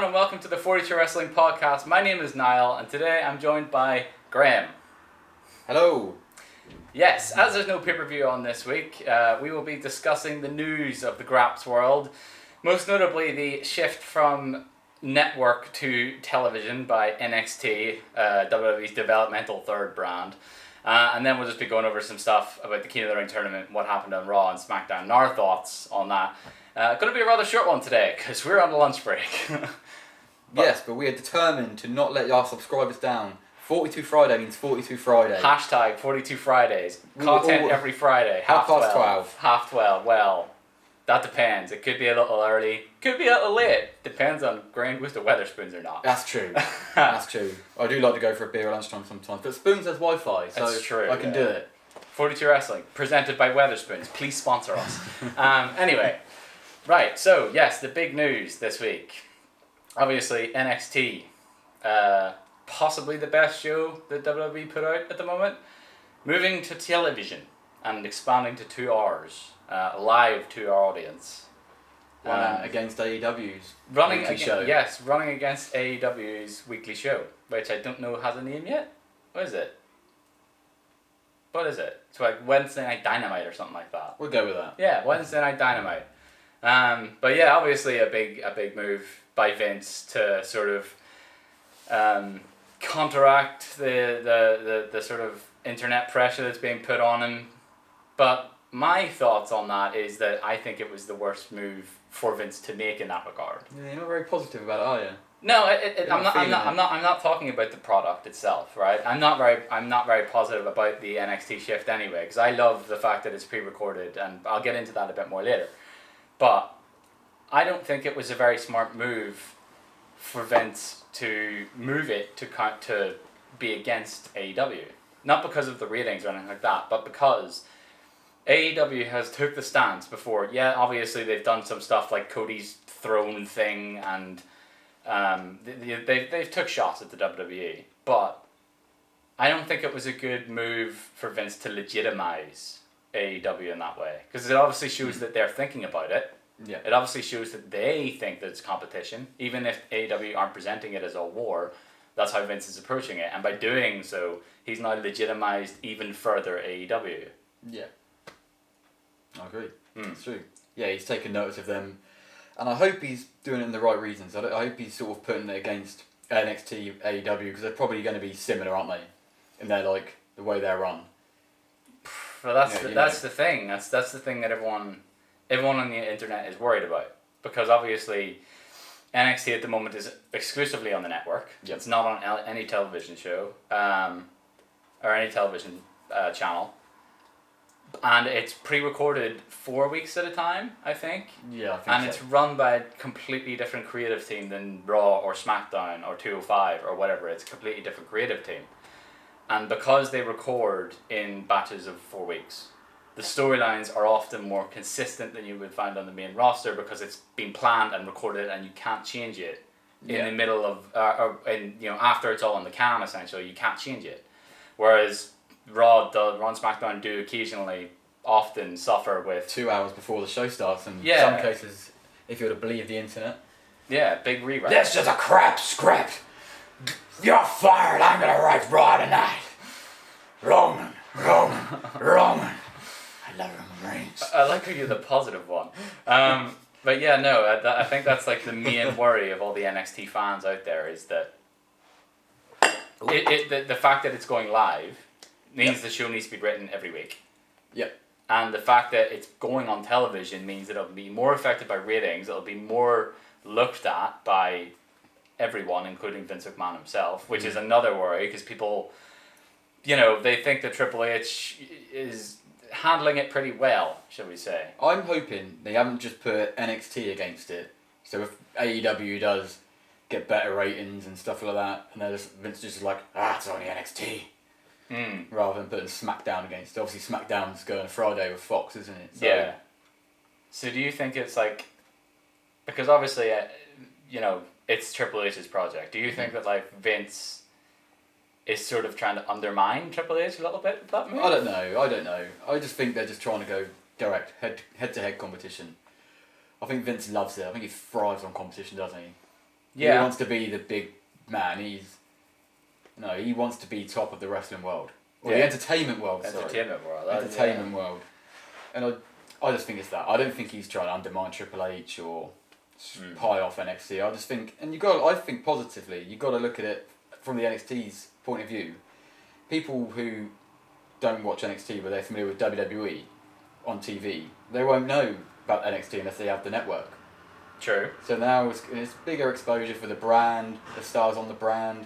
everyone, and welcome to the 42Wrestling podcast. My name is Niall, and today I'm joined by Graham. Hello. Yes, as there's no pay-per-view on this week, we will be discussing the news of the Graps world, most notably the shift from network to television by NXT, WWE's developmental third brand. And then we'll just be going over some stuff about the King of the Ring tournament, what happened on Raw and SmackDown, and our thoughts on that. Going to be a rather short one today, because we're on a lunch break. Yes, but we are determined to not let our subscribers down. 42 Friday means 42 Friday. Hashtag 42 Fridays. Content every Friday. Half past 12. Half 12. Well, that depends. It could be a little early. Could be a little late. Depends on Graham goes to Weatherspoons or not. That's true. That's true. I do like to go for a beer at lunchtime sometimes. But Spoons has Wi-Fi, so That's true, I can do it. 42 Wrestling, presented by Weatherspoons. Please sponsor us. Anyway, right. So, yes, the big news this week. Obviously, NXT. Possibly the best show that WWE put out at the moment. Moving to television and expanding to 2 hours. Live to our audience. Against AEW's weekly show. Yes, running against AEW's weekly show, which I don't know has a name yet. What is it? It's like Wednesday Night Dynamite or something like that. We'll go with that. Yeah, Wednesday Night Dynamite. But yeah, obviously a big move by Vince to sort of counteract the sort of internet pressure that's being put on him. But my thoughts on that is that I think it was the worst move for Vince to make in that regard. Yeah, you're not very positive about it, are you? No, I'm not talking about the product itself, right? I'm not very positive about the NXT shift anyway, because I love the fact that it's pre-recorded, and I'll get into that a bit more later. But I don't think it was a very smart move for Vince to move it to be against AEW. Not because of the ratings or anything like that, but because AEW has took the stance before. Yeah, obviously they've done some stuff like Cody's throne thing, and they've took shots at the WWE. But I don't think it was a good move for Vince to legitimize AEW in that way, because it obviously shows that they're thinking about it. Yeah. It obviously shows that they think that it's competition, even if AEW aren't presenting it as a war. That's how Vince is approaching it, and by doing so, he's now legitimized even further AEW. Yeah. I agree. It's true. Yeah, he's taken notice of them, and I hope he's doing it in the right reasons. I hope he's sort of putting it against NXT, AEW, because they're probably going to be similar, aren't they? In their the way they're run. Well, that's the thing. That's the thing that everyone on the internet is worried about, because obviously NXT at the moment is exclusively on the network. Yep. It's not on any television show or any television channel. And it's pre-recorded 4 weeks at a time, I think. Yeah, I think and it's run by a completely different creative team than Raw or SmackDown or 205 or whatever. It's a completely different creative team. And because they record in batches of 4 weeks, the storylines are often more consistent than you would find on the main roster, because it's been planned and recorded and you can't change it in the middle of, after it's all on the cam, essentially. You can't change it. Whereas Raw and SmackDown do occasionally often suffer with 2 hours before the show starts, and in some cases, if you were to believe the internet. Yeah, big rewrite. This is a crap script. You're fired. I'm gonna write Raw tonight. Roman. I love Roman Reigns. I like how you're the positive one. But yeah, no, I think that's like the main worry of all the NXT fans out there, is that the fact that it's going live means the show needs to be written every week. Yep. And the fact that it's going on television means that it'll be more affected by ratings, it'll be more looked at by everyone, including Vince McMahon himself, which is another worry, because people, they think that Triple H is handling it pretty well, shall we say. I'm hoping they haven't just put NXT against it. So if AEW does get better ratings and stuff like that, and Vince just like, it's only NXT. Rather than putting SmackDown against it. Obviously SmackDown's going Friday with Fox, isn't it? So, yeah. So do you think it's like, because obviously, it's Triple H's project. Do you think that Vince is sort of trying to undermine Triple H a little bit with that move? I don't know. I just think they're just trying to go direct, head-to-head competition. I think Vince loves it. I think he thrives on competition, doesn't he? Yeah. He wants to be the big man. He wants to be top of the wrestling world. Or the entertainment world, Entertainment world. Entertainment world. And I just think it's that. I don't think he's trying to undermine Triple H or pie off NXT. I just think, and I think positively, you've got to look at it from the NXT's point of view. People who don't watch NXT but they're familiar with WWE on TV, they won't know about NXT unless they have the network. True. So now it's bigger exposure for the brand, the stars on the brand.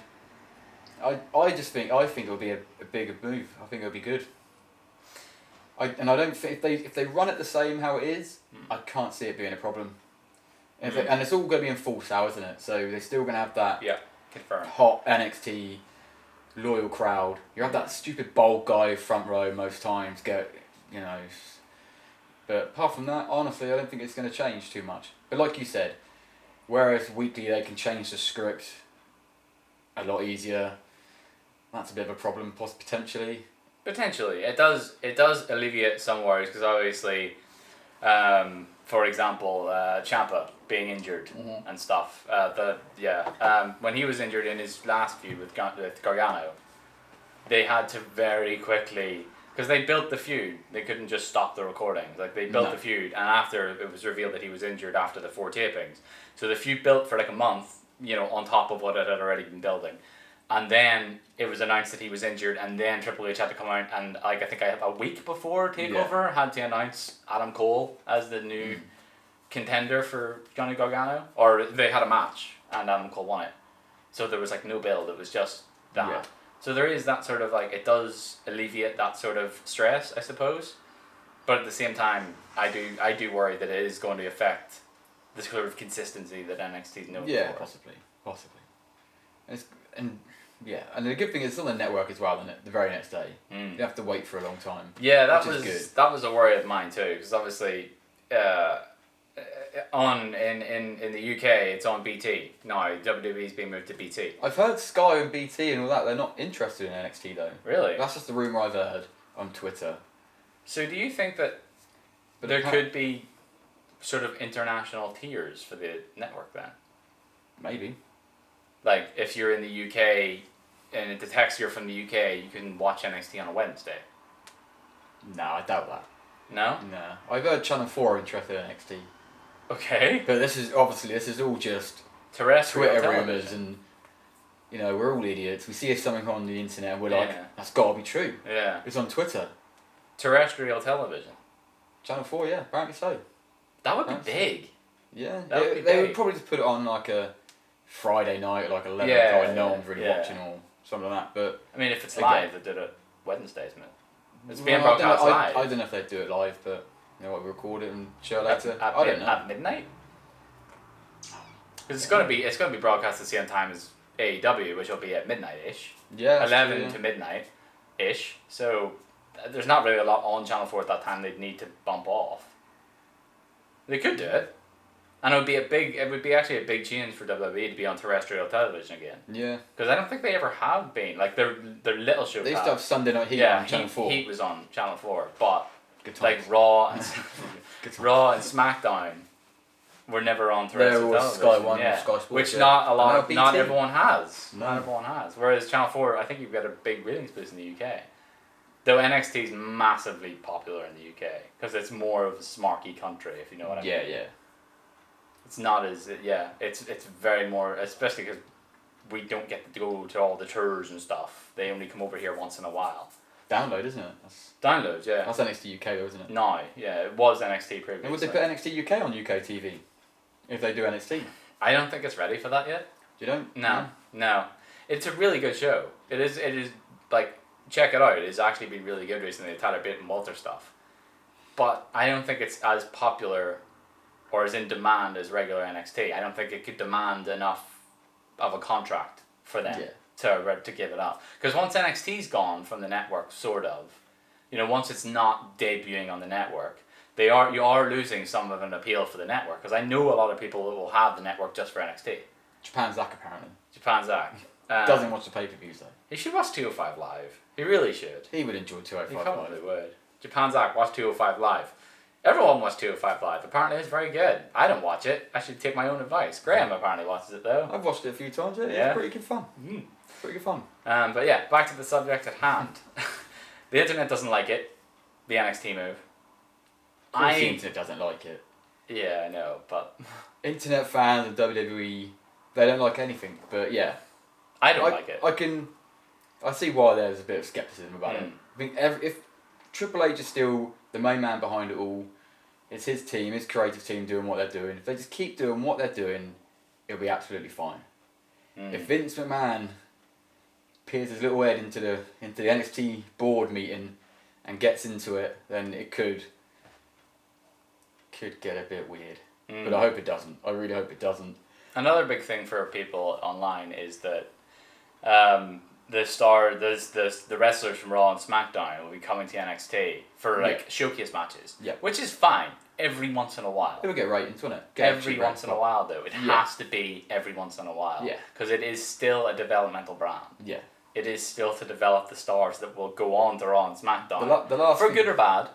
I think it'll be a bigger move. I think it'll be good. I don't think if they run it the same how it is, I can't see it being a problem. And it's all going to be in full sale, isn't it? So they're still going to have that hot NXT loyal crowd. You have that stupid bald guy front row most times. But apart from that, honestly, I don't think it's going to change too much. But like you said, whereas weekly they can change the script a lot easier. That's a bit of a problem, potentially. Potentially, it does alleviate some worries because obviously, for example, Ciampa being injured and stuff. When he was injured in his last feud with Gargano, they had to very quickly, because they built the feud. They couldn't just stop the recordings. Like they built the feud, and after it was revealed that he was injured after the 4 tapings, so the feud built for like a month, on top of what it had already been building. And then it was announced that he was injured, and then Triple H had to come out and I think a week before TakeOver had to announce Adam Cole as the new contender for Johnny Gargano, or they had a match and Adam Cole won it. So there was like no build; it was just that. Yeah. So there is that sort of it does alleviate that sort of stress, I suppose. But at the same time, I do worry that it is going to affect the sort of consistency that NXT is known for. Yeah, possibly. And the good thing is it's on the network as well. The very next day, you have to wait for a long time. Yeah, that was a worry of mine too, because obviously, in the UK it's on BT. No, WWE's been moved to BT. I've heard Sky and BT and all that. They're not interested in NXT though. Really? That's just the rumor I've heard on Twitter. So do you think that there could be sort of international tiers for the network then? Maybe. Like, if you're in the UK and it detects you're from the UK, you can watch NXT on a Wednesday. No, I doubt that. No? No. I've heard Channel 4 are interested in NXT. Okay. But this is all just terrestrial Twitter television. rumours and, we're all idiots. We see something on the internet and we're like, that's got to be true. Yeah. It's on Twitter. Terrestrial television. Channel 4, yeah, apparently so. That would be big. Yeah. They would probably just put it on like a Friday night, like 11 o'clock, and no one's really watching or something like that. But I mean, if it's live, they did it Wednesdays, man. It's being broadcast live. I don't know if they do it live, but we record it and show later. I don't know. At midnight. Because it's gonna be broadcast at the same time as AEW, which will be at midnight-ish. Yeah. 11 to midnight-ish. So there's not really a lot on Channel 4 at that time they'd need to bump off. They could do it. And it would be actually a big change for WWE to be on terrestrial television again. Yeah. Because I don't think they ever have been. Like, their little show. They used to have Sunday Night Heat on Channel 4. Heat was on Channel 4, but like Raw and SmackDown were never on terrestrial television. Sky One, yeah. Sky Sports, which not everyone has. No. Not everyone has. Whereas Channel 4, I think you've got a big ratings boost in the UK. Though NXT is massively popular in the UK because it's more of a smarky country, if you know what I mean. Yeah. It's not as it's very more, especially because we don't get to go to all the tours and stuff. They only come over here once in a while. Download, isn't it? Downloads, yeah. That's NXT UK though, isn't it? No, yeah, it was NXT previously. And would they put NXT UK on UK TV if they do NXT? I don't think it's ready for that yet. You don't? No. It's a really good show. It is like, check it out. It's actually been really good recently, the Tyler Bate and Walter stuff. But I don't think it's as popular or as in demand as regular NXT. I don't think it could demand enough of a contract for them to give it up. Because once NXT's gone from the network, sort of, once it's not debuting on the network, you are losing some of an appeal for the network. Because I know a lot of people that will have the network just for NXT. Japan Zach, apparently. Japan Zach. Doesn't watch the pay-per-views though. He should watch 205 Live. He really should. He would enjoy 205 Live. He probably Live. would. Japan Zach, watch 205 Live. Everyone watched 205 Live. Apparently it's very good. I don't watch it. I should take my own advice. Graham apparently watches it though. I've watched it a few times. Yeah, Yeah. It's pretty good fun. Pretty good fun. But yeah, back to the subject at hand. The internet doesn't like it. The NXT move. The internet doesn't like it. Yeah, I know, but Internet fans of WWE, they don't like anything. But yeah, I don't like it. I see why there's a bit of skepticism about it. I think if Triple H is still the main man behind it all, it's his team, his creative team doing what they're doing. If they just keep doing what they're doing, it'll be absolutely fine. If Vince McMahon peers his little head into the NXT board meeting and gets into it, then it could get a bit weird. But I hope it doesn't. I really hope it doesn't. Another big thing for people online is that the wrestlers from Raw and SmackDown will be coming to NXT for showcase matches. Yeah. Which is fine every once in a while. It will get ratings, won't it? Every once in a while though. It has to be every once in a while. Yeah. Because it is still a developmental brand. Yeah. It is still to develop the stars that will go on to Raw and SmackDown. The last for thing, good or bad.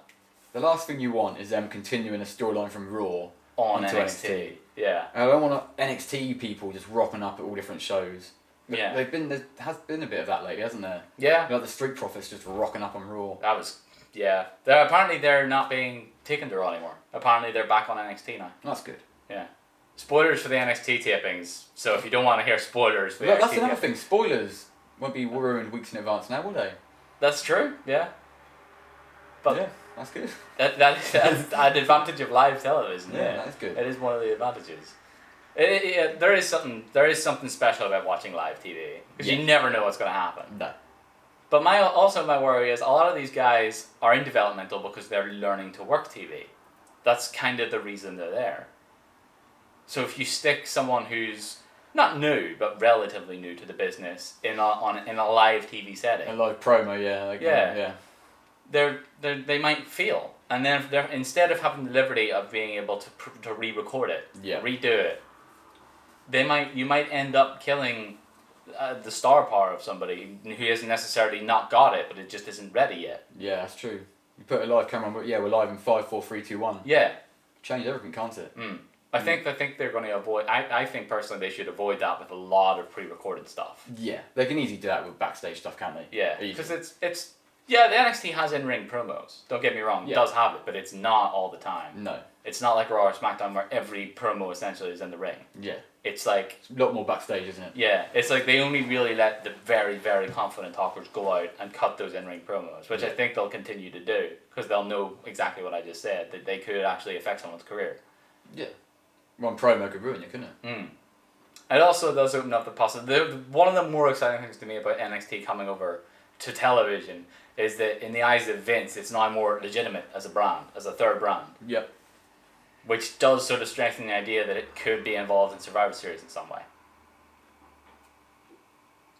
The last thing you want is them continuing a storyline from Raw on NXT. Yeah. And I don't want NXT people just rocking up at all different shows. Yeah. There has been a bit of that lately, hasn't there? Yeah. Like the Street Profits just rocking up on Raw. That was, yeah. Apparently they're not being taken to Raw anymore. Apparently they're back on NXT now. That's good. Yeah. Spoilers for the NXT tapings. So if you don't want to hear spoilers for the NXT That's another tapings. thing. Spoilers won't be ruined weeks in advance now, will they? That's true, yeah. But yeah, that's good. That's an advantage of live television. Yeah, that's good. It is one of the advantages. There is something special about watching live TV because you never know what's going to happen. No. But my worry is a lot of these guys are in developmental because they're learning to work TV. That's kind of the reason they're there. So if you stick someone who's not new but relatively new to the business in a live TV setting, A live promo, yeah. They might feel, and then if instead of having the liberty of being able to re-record it, redo it, you might end up killing the star power of somebody who hasn't necessarily not got it, but it just isn't ready yet. Yeah, that's true. You put a live camera on, but we're live in 5, 4, 3, 2, 1. Yeah. Change everything, can't it? I think they're going to avoid. I think personally they should avoid that with a lot of pre-recorded stuff. Yeah, they can easily do that with backstage stuff, can't they? Yeah, because it's the NXT has in-ring promos. Don't get me wrong, it does have it, but it's not all the time. No. It's not like Raw or SmackDown where every promo essentially is in the ring. Yeah. It's like... It's a lot more backstage, isn't it? Yeah, it's like they only really let the very, very confident talkers go out and cut those in-ring promos, which I think they'll continue to do, because they'll know exactly what I just said, that they could actually affect someone's career. Yeah. One promo could ruin it, couldn't it? It also does open up the possibility. One of the more exciting things to me about NXT coming over to television is that in the eyes of Vince, it's now more legitimate as a brand, as a third brand. Yep. Which does sort of strengthen the idea that it could be involved in Survivor Series in some way.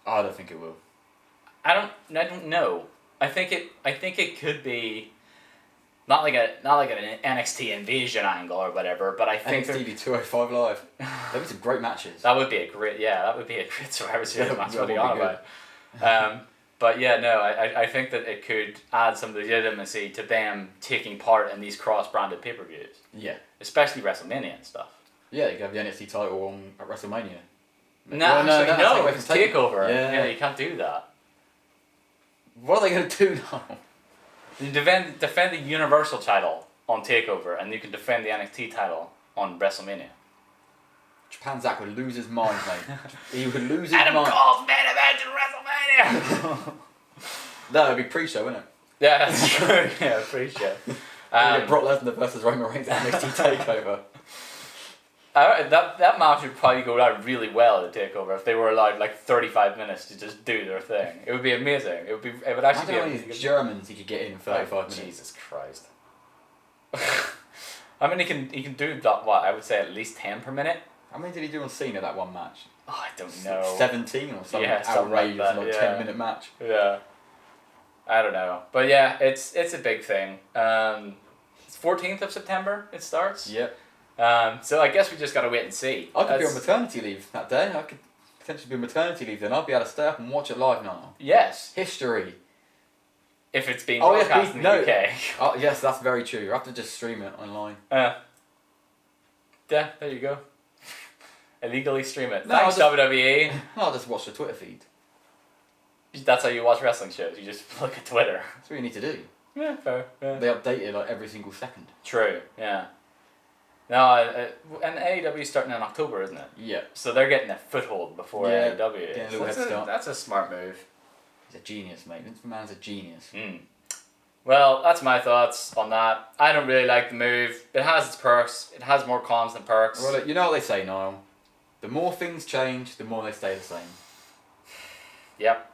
I don't think it will. I don't know. I think it could be not like an NXT Invasion angle or whatever, but I think NXT 205 Live. There'd be some great matches. That would be a great Survivor Series match. What are you on about? But yeah, no, I think that it could add some legitimacy to them taking part in these cross-branded pay-per-views. Yeah. Especially WrestleMania and stuff. Yeah, you can have the NXT title on at WrestleMania. No, it's TakeOver. Yeah, you can't do that. What are they going to do now? You defend the Universal title on TakeOver, and you can defend the NXT title on WrestleMania. Japan Zach would lose his mind, mate. He would lose his Adam mind. Cole's main event in WrestleMania! No, it'd be pre-show, wouldn't it? Yeah, that's true. Yeah, pre-show. Brock Lesnar versus Roman Reigns at NXT TakeOver. That match would probably go down really well at TakeOver if they were allowed like 35 minutes to just do their thing. It would be amazing. It would actually be how many Germans he could get in 35 minutes. Jesus Christ. I mean, he can do that. What I would say at least 10 per minute. How many did he do on Cena that one match? Oh, I don't know. 17 or something outrageous, like 10-minute match. Yeah. I don't know, but yeah, it's a big thing. It's 14th of September. It starts. Yep. So I guess we just gotta wait and see. I could be on maternity leave that day. I could potentially be on maternity leave then. I'll be able to stay up and watch it live now. Yes. History. if it's being broadcast in the UK. Oh yes, that's very true. You have to just stream it online. Yeah, there you go. Illegally stream it. Thanks, WWE. I'll just watch the Twitter feed. That's how you watch wrestling shows. You just look at Twitter. That's what you need to do. Yeah, fair. Yeah. They update it like every single second. True. Yeah. No, and AEW is starting in October, isn't it? Yeah. So they're getting a foothold before AEW is. That's a smart move. He's a genius, mate. Vince McMahon's a genius. Well, that's my thoughts on that. I don't really like the move. It has its perks. It has more cons than perks. Well, you know what they say, Niall? The more things change, the more they stay the same. Yep.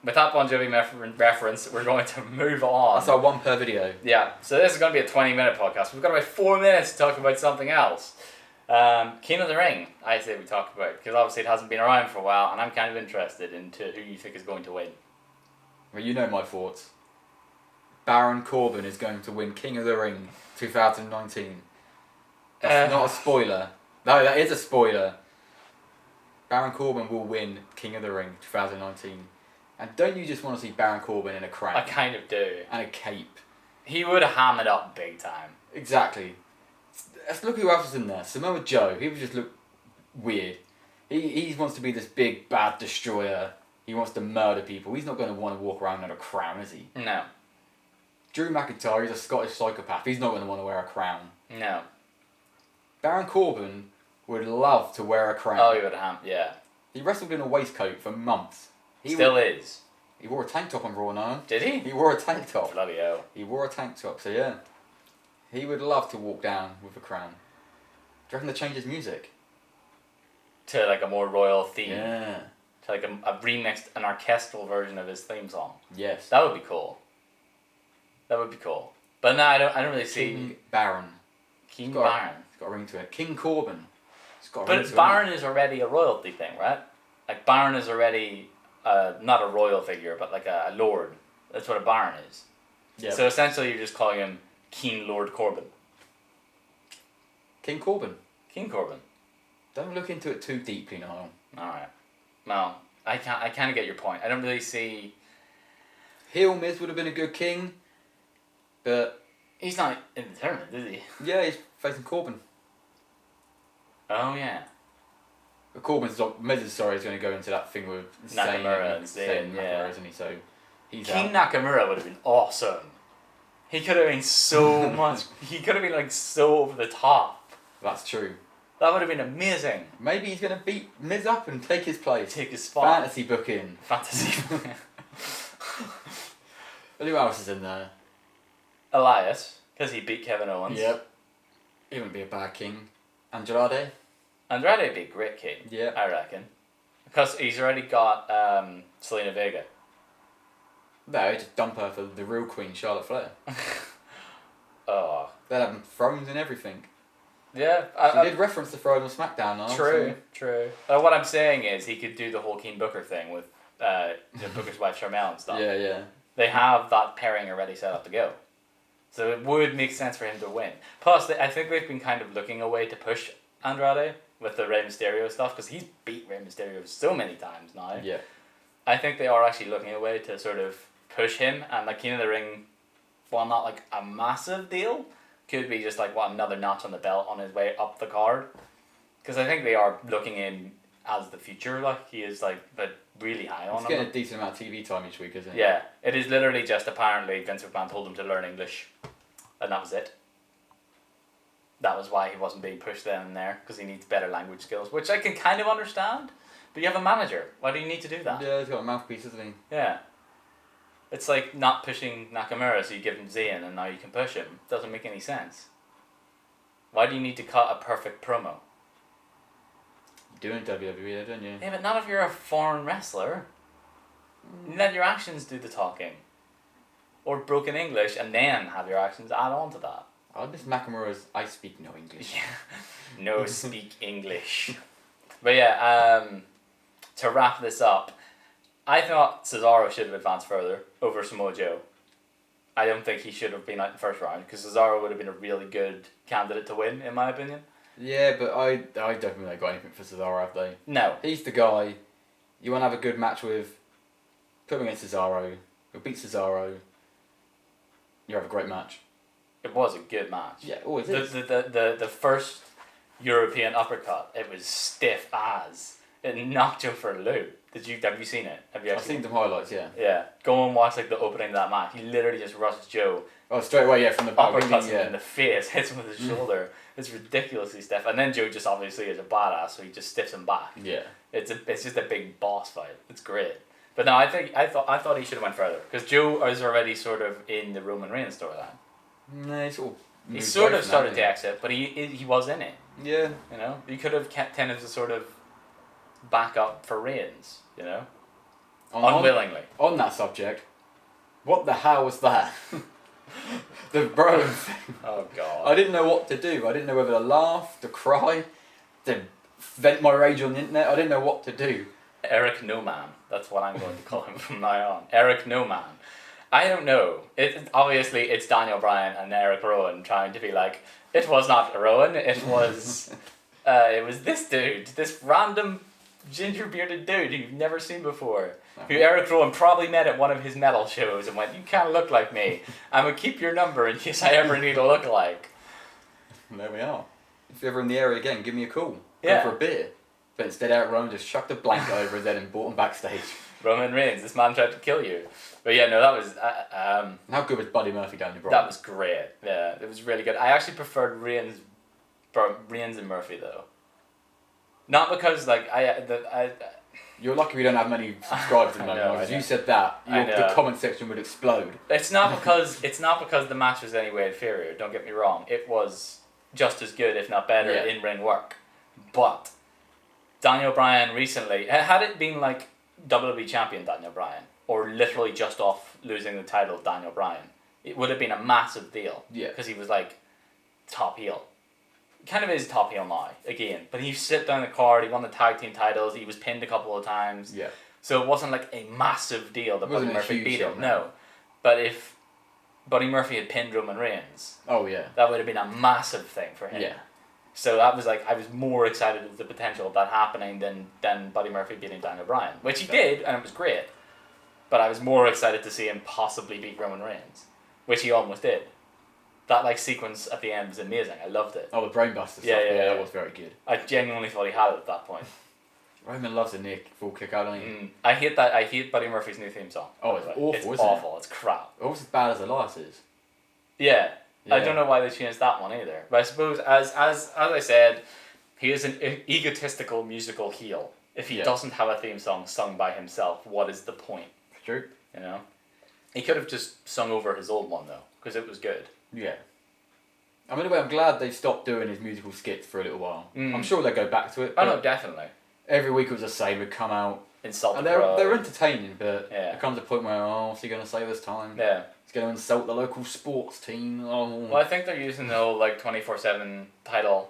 With that Bon Jovi reference, we're going to move on. That's our one per video. Yeah, so this is going to be a 20-minute podcast. We've got about 4 minutes to talk about something else. King of the Ring, I say we talk about, because obviously it hasn't been around for a while, and I'm kind of interested into who you think is going to win. Well, you know my thoughts. Baron Corbin is going to win King of the Ring 2019. That's not a spoiler. No, that is a spoiler. Baron Corbin will win King of the Ring 2019. And don't you just want to see Baron Corbin in a crown? I kind of do. And a cape. He would ham it up big time. Exactly. Let's look who else is in there. Samoa Joe. He would just look weird. He wants to be this big bad destroyer. He wants to murder people. He's not going to want to walk around in a crown, is he? No. Drew McIntyre, he's a Scottish psychopath. He's not going to want to wear a crown. No. Baron Corbin would love to wear a crown. Oh, he would ham, yeah. He wrestled in a waistcoat for months. He still is. He wore a tank top on Raw now. Did he? He wore a tank top. Bloody hell. He wore a tank top, so yeah. He would love to walk down with a crown. Do you reckon they change his music? To like a more royal theme. Yeah. To like a remixed, an orchestral version of his theme song. Yes. That would be cool. That would be cool. But no, I don't really see... King Baron. King Baron. It's got a ring to it. King Corbin. It's got a but ring to Baron it. is already a royalty thing, right? Like Baron is already not a royal figure, but like a lord. That's what a Baron is. Yeah. So essentially you're just calling him King Lord Corbin. King Corbin. King Corbin. Don't look into it too deeply, Niall. Alright. Well, I kind of get your point. I don't really see... Heel Miz would have been a good king, but... He's not in the tournament, is he? Yeah, he's facing Corbin. Oh, yeah. But Miz is going to go into that thing with Nakamura and Zayn, yeah. Isn't he? So he's King out. Nakamura would have been awesome. He could have been so much... He could have been like so over the top. That's true. That would have been amazing. Maybe he's going to beat Miz up and take his place. Take his spot. Fantasy booking. Fantasy. But who else is in there? Elias, because he beat Kevin Owens. Yep. He wouldn't be a bad king. Andrade? Andrade would be a great king. Yeah. I reckon. Because he's already got Selena Vega. No, just dump her for the real queen, Charlotte Flair. Oh. They'd have thrones and everything. Yeah. She did reference the throne on SmackDown now. True, So. true. What I'm saying is he could do the whole King Booker thing with Booker's wife Sharmell and stuff. Yeah, yeah. They have that pairing already set up to go. So it would make sense for him to win. Plus, I think they've been kind of looking away to push Andrade with the Rey Mysterio stuff, because he's beat Rey Mysterio so many times now. Yeah. I think they are actually looking away to sort of push him, and like King of the Ring, while not like a massive deal, could be just like another notch on the belt on his way up the card. Because I think they are looking in as the future, like he is like but really high on him. He's getting a decent amount of TV time each week, isn't he? Yeah, it is literally just apparently Vince McMahon told him to learn English, and that was it. That was why he wasn't being pushed then and there, because he needs better language skills, which I can kind of understand. But you have a manager. Why do you need to do that? Yeah, he's got a mouthpiece, isn't he? Yeah. It's like not pushing Nakamura, so you give him Zayn and now you can push him. Doesn't make any sense. Why do you need to cut a perfect promo? You do in WWE, don't you? Yeah, but not if you're a foreign wrestler. You let your actions do the talking. Or broken English and then have your actions add on to that. I miss Nakamura's I speak no English. Yeah. No speak English. But yeah, to wrap this up, I thought Cesaro should have advanced further over Samoa Joe. I don't think he should have been out in the first round, because Cesaro would have been a really good candidate to win, in my opinion. Yeah, but I don't think they got anything for Cesaro, have they? No. He's the guy you want to have a good match with. Put him against Cesaro. He'll beat Cesaro. You have a great match. It was a good match. Yeah, always is. The first European uppercut, it was stiff as. It knocked Joe for a loop. Have you seen it? I've seen the highlights, yeah. Yeah. Go and watch like the opening of that match. He literally just rushes Joe. Oh, straight away, yeah, from the back. Uppercuts him in the face, hits him with his shoulder. It's ridiculously stiff. And then Joe just obviously is a badass, so he just stiffs him back. Yeah. It's just a big boss fight. It's great. But no, I thought he should have went further because Joe is already sort of in the Roman Reigns storyline. No, he sort of started to exit, but he was in it. Yeah. You know, he could have kept him as a sort of backup for Reigns. You know, unwillingly. On that subject, what the hell was that? The bro thing. Oh God. I didn't know what to do. I didn't know whether to laugh, to cry, to vent my rage on the internet. I didn't know what to do. Eric No Man. That's what I'm going to call him from now on. Eric No Man. I don't know. Obviously it's Daniel Bryan and Eric Rowan trying to be like, it was not Rowan. It was this dude, this random ginger bearded dude who you've never seen before. Who Eric Rowan probably met at one of his metal shows and went, you can't look like me. I'm going to keep your number in case I ever need a look-alike. There we are. If you're ever in the area again, give me a call. Yeah. Go for a beer. But instead Eric Rowan just chucked a blanket over his head and brought him backstage. Roman Reigns, this man tried to kill you. But yeah, no, that was... How good was Buddy Murphy down your That was great. Yeah, it was really good. I actually preferred Reigns and Murphy, though. Not because, like, You're lucky we don't have many subscribers at the moment. Because you said that, the comment section would explode. It's not because the match was any way inferior. Don't get me wrong. It was just as good, if not better, in ring work. But Daniel Bryan recently, had it been like WWE champion Daniel Bryan, or literally just off losing the title Daniel Bryan, it would have been a massive deal. Yeah. Because he was like top heel. Kind of is top heel now, again. But he sit down the card, he won the tag team titles, he was pinned a couple of times. Yeah. So it wasn't like a massive deal that Buddy Murphy beat him. Deal, no. But if Buddy Murphy had pinned Roman Reigns, oh yeah, that would have been a massive thing for him. Yeah. So that was like, I was more excited at the potential of that happening than Buddy Murphy beating Daniel Bryan, which he did, and it was great. But I was more excited to see him possibly beat Roman Reigns, which he almost did. That like sequence at the end was amazing. I loved it. Oh, the brainbuster stuff. Yeah, that was very good. I genuinely thought he had it at that point. Roman loves a near full kick out, don't you? I hate that. I hate Buddy Murphy's new theme song. Oh, it's awful, it's isn't awful. it? It's crap. Almost as bad as Elias's. Yeah. I don't know why they changed that one either. But I suppose, as I said, he is an egotistical musical heel. If he doesn't have a theme song sung by himself, what is the point? True. You know? He could have just sung over his old one, though, because it was good. Yeah. I mean, I'm glad they stopped doing his musical skits for a little while. I'm sure they'll go back to it. Oh, no, definitely. Every week it was the same. We'd come out. Insult and the they're entertaining, but there comes a point where, what's he going to say this time? Yeah. He's going to insult the local sports team. Oh. Well, I think they're using the whole, like, 24/7 title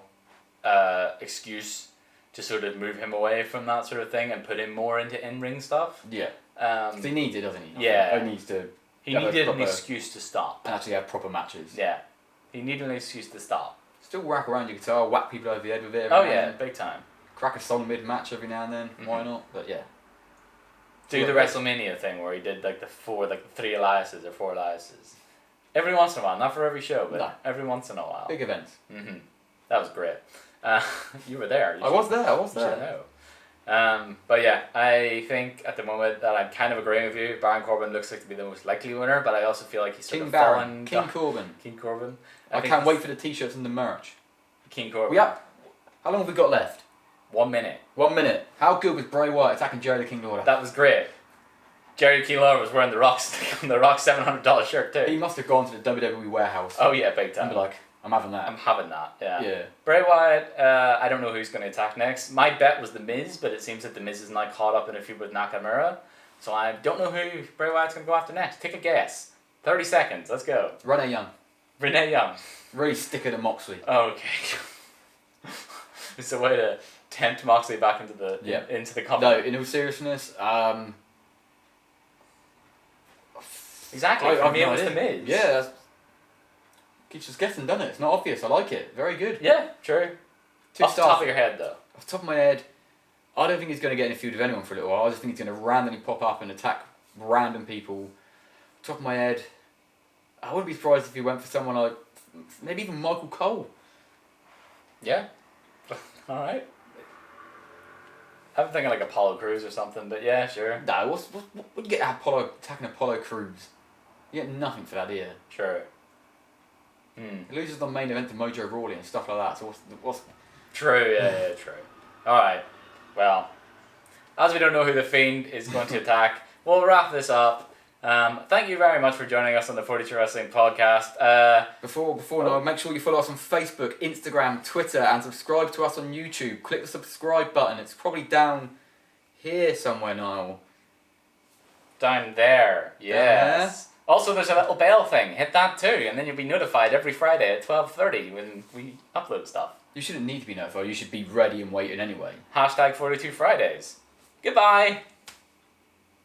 excuse to sort of move him away from that sort of thing and put him more into in-ring stuff. Yeah. Because he needs it, doesn't he? Yeah. He needs to... He needed an excuse to stop. And actually have proper matches. Yeah. He needed an excuse to stop. Still whack around your guitar, whack people over the head with it. Oh yeah, big time. Crack a song mid-match every now and then. Why not? But yeah. Do the WrestleMania thing where he did like the 3 Eliases or 4 Eliases. Every once in a while, not for every show, but every once in a while. Big events. That was great. You were there. I was there. You should know. But yeah, I think at the moment that I'm kind of agreeing with you. Baron Corbin looks like to be the most likely winner, but I also feel like he's sort of fallen. King Corbin. King Corbin. I can't wait for the t-shirts and the merch. King Corbin. How long have we got left? 1 minute. 1 minute. How good was Bray Wyatt attacking Jerry the King Lawler? That was great. Jerry the King Lawler was wearing the Rock's $700 shirt too. He must have gone to the WWE warehouse. Oh yeah, big time. And be like, I'm having that. I'm having that, yeah. Yeah. Bray Wyatt, I don't know who's going to attack next. My bet was The Miz, but it seems that The Miz is now caught up in a feud with Nakamura. So I don't know who Bray Wyatt's going to go after next. Take a guess. 30 seconds, let's go. Renee Young. Renee Young. Really stick it to Moxley. Oh, okay. It's a way to tempt Moxley back into the company. No, in all seriousness, exactly. For me, it was The Miz. Yeah, keeps just guessing, doesn't it? It's not obvious. I like it. Very good. Yeah, true. Off the top of your head, though. Off the top of my head, I don't think he's going to get in a feud with anyone for a little while. I just think he's going to randomly pop up and attack random people. Top of my head, I wouldn't be surprised if he went for someone like maybe even Michael Cole. Yeah. All right. I'm thinking like Apollo Crews or something, but yeah, sure. No, what you get attacking Apollo Crews? You get nothing for that here. Sure. He loses the main event to Mojo Rawley and stuff like that. So what's? True. Yeah. True. All right. Well, as we don't know who the Fiend is going to attack, we'll wrap this up. Thank you very much for joining us on the 42 Wrestling podcast. Before make sure you follow us on Facebook, Instagram, Twitter, and subscribe to us on YouTube. Click the subscribe button. It's probably down here somewhere, Niall. Down there, yes. Also, there's a little bell thing. Hit that too, and then you'll be notified every Friday at 12:30 when we upload stuff. You shouldn't need to be notified. You should be ready and waiting anyway. #42 Fridays. Goodbye.